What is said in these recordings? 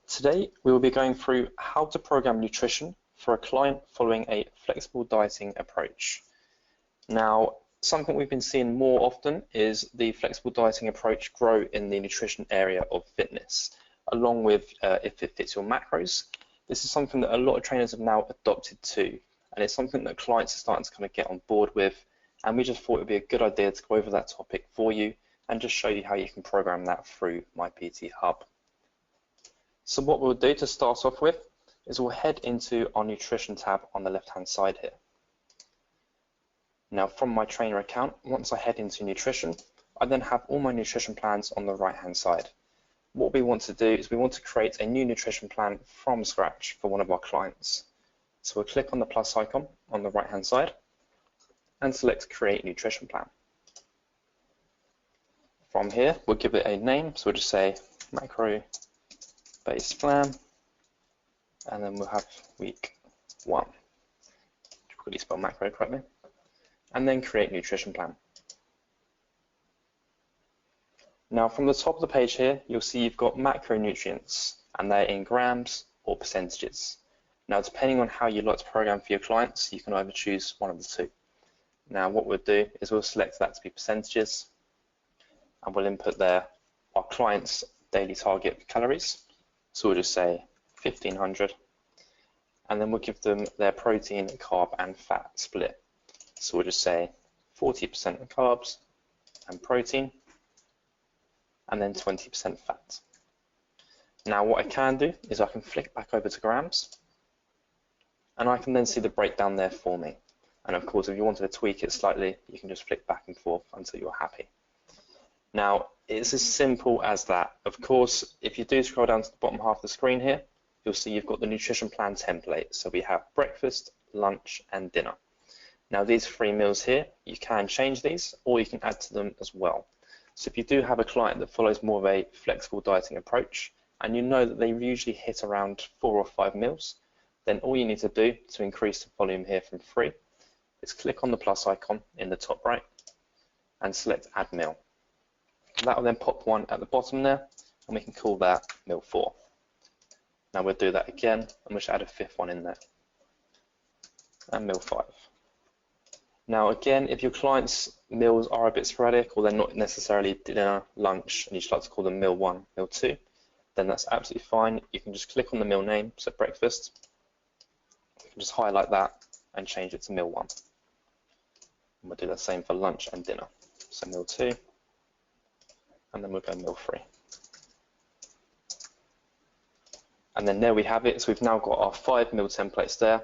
Today, we will be going through how to program nutrition for a client following a flexible dieting approach. Now, something we've been seeing more often is the flexible dieting approach grow in the nutrition area of fitness, along with if it fits your macros. This is something that a lot of trainers have now adopted too, and it's something that clients are starting to kind of get on board with, and we just thought it would be a good idea to go over that topic for you and just show you how you can program that through My PT Hub. So what we'll do to start off with is we'll head into our nutrition tab on the left-hand side here. Now from my trainer account, once I head into nutrition, I then have all my nutrition plans on the right-hand side. What we want to do is we want to create a new nutrition plan from scratch for one of our clients. So we'll click on the plus icon on the right-hand side and select Create Nutrition Plan. From here, we'll give it a name, so we'll just say macro-based plan, and then we'll have week 1. Quickly spell macro correctly. And then create nutrition plan. Now from the top of the page here, you'll see you've got macronutrients, and they're in grams or percentages. Now depending on how you'd like to program for your clients, you can either choose one of the two. Now what we'll do is we'll select that to be percentages, and we'll input there our client's daily target calories. So we'll just say 1500, and then we'll give them their protein, carb and fat split. So we'll just say 40% carbs and protein, and then 20% fat. Now what I can do is I can flick back over to grams, and I can then see the breakdown there for me. And of course, if you wanted to tweak it slightly, you can just flick back and forth until you're happy. Now, it's as simple as that. Of course, if you do scroll down to the bottom half of the screen here, you'll see you've got the nutrition plan template. So we have breakfast, lunch, and dinner. Now, these 3 meals here, you can change these, or you can add to them as well. So if you do have a client that follows more of a flexible dieting approach, and you know that they usually hit around 4 or 5 meals, then all you need to do to increase the volume here from 3 is click on the plus icon in the top right and select Add Meal. That will then pop one at the bottom there, and we can call that meal 4. Now we'll do that again, and we'll just add a 5th one in there, and meal 5. Now again, if your clients' meals are a bit sporadic, or they're not necessarily dinner, lunch, and you'd like to call them meal 1, meal 2, then that's absolutely fine. You can just click on the meal name, so breakfast. You can just highlight that and change it to meal 1. And we'll do the same for lunch and dinner. So meal 2, and then we'll go meal 3. And then there we have it. So we've now got our 5 meal templates there,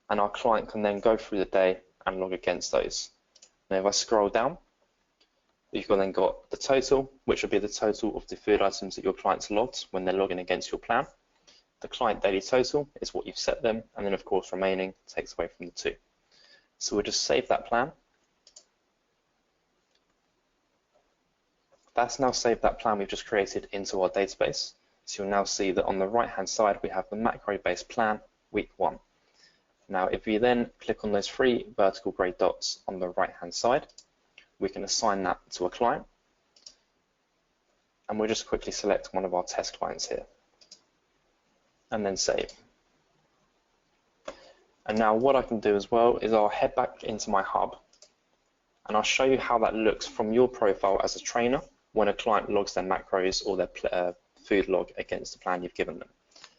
and our client can then go through the day and log against those. Now if I scroll down, you've then got the total, which will be the total of the food items that your clients logged when they're logging against your plan. The client daily total is what you've set them, and then of course remaining takes away from the 2. So we'll just save that plan. That's now saved that plan we've just created into our database. So you'll now see that on the right hand side we have the macro-based plan week 1. Now if we then click on those 3 vertical grey dots on the right hand side, we can assign that to a client, and we'll just quickly select one of our test clients here and then save. And now what I can do as well is I'll head back into my hub, and I'll show you how that looks from your profile as a trainer when a client logs their macros or their food log against the plan you've given them.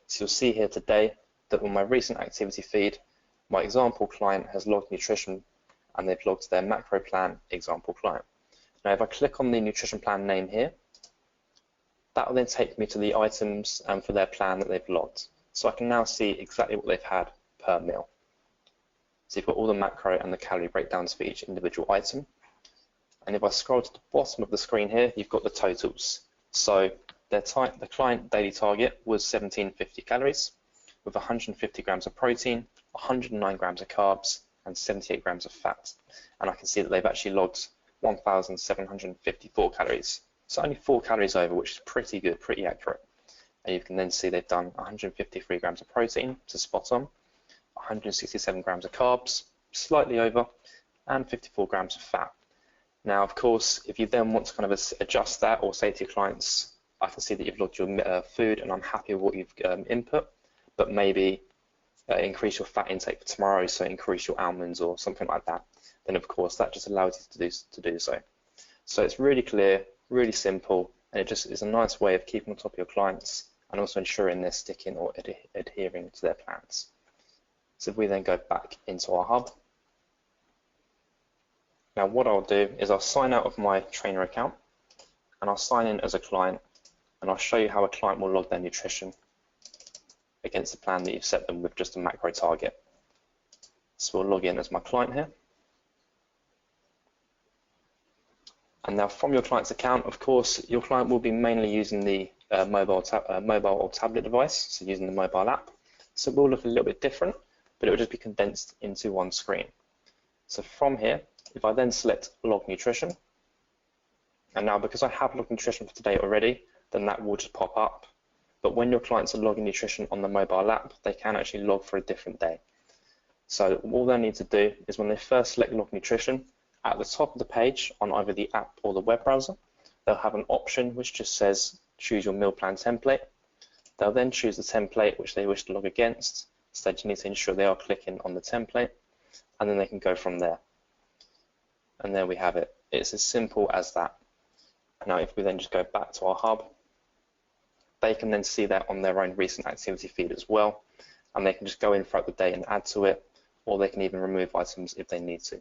So you'll see here today that on my recent activity feed, my example client has logged nutrition, and they've logged their macro plan example client. Now if I click on the nutrition plan name here, that will then take me to the items for their plan that they've logged. So I can now see exactly what they've had per meal. So you've got all the macro and the calorie breakdowns for each individual item. And if I scroll to the bottom of the screen here, you've got the totals. So the client daily target was 1750 calories with 150 grams of protein, 109 grams of carbs, and 78 grams of fat. And I can see that they've actually logged 1,754 calories. So only 4 calories over, which is pretty good, pretty accurate. And you can then see they've done 153 grams of protein, so spot on, 167 grams of carbs, slightly over, and 54 grams of fat. Now, of course, if you then want to kind of adjust that or say to your clients, I can see that you've logged your food and I'm happy with what you've input, but maybe increase your fat intake for tomorrow, so increase your almonds or something like that, then of course that just allows you to do so. So it's really clear, really simple, and it just is a nice way of keeping on top of your clients and also ensuring they're sticking or adhering to their plans. So if we then go back into our hub, now what I'll do is I'll sign out of my trainer account and I'll sign in as a client, and I'll show you how a client will log their nutrition against the plan that you've set them with just a macro target. So we'll log in as my client here. And now from your client's account, of course, your client will be mainly using the mobile or tablet device, so using the mobile app. So it will look a little bit different, but it will just be condensed into one screen. So from here, if I then select log nutrition, and now because I have logged nutrition for today already, then that will just pop up. But when your clients are logging nutrition on the mobile app, they can actually log for a different day. So all they need to do is when they first select log nutrition, at the top of the page on either the app or the web browser, they'll have an option which just says choose your meal plan template. They'll then choose the template which they wish to log against, so they need to ensure they are clicking on the template, and then they can go from there. And there we have it. It's as simple as that. Now if we then just go back to our hub, they can then see that on their own recent activity feed as well, and they can just go in throughout the day and add to it, or they can even remove items if they need to.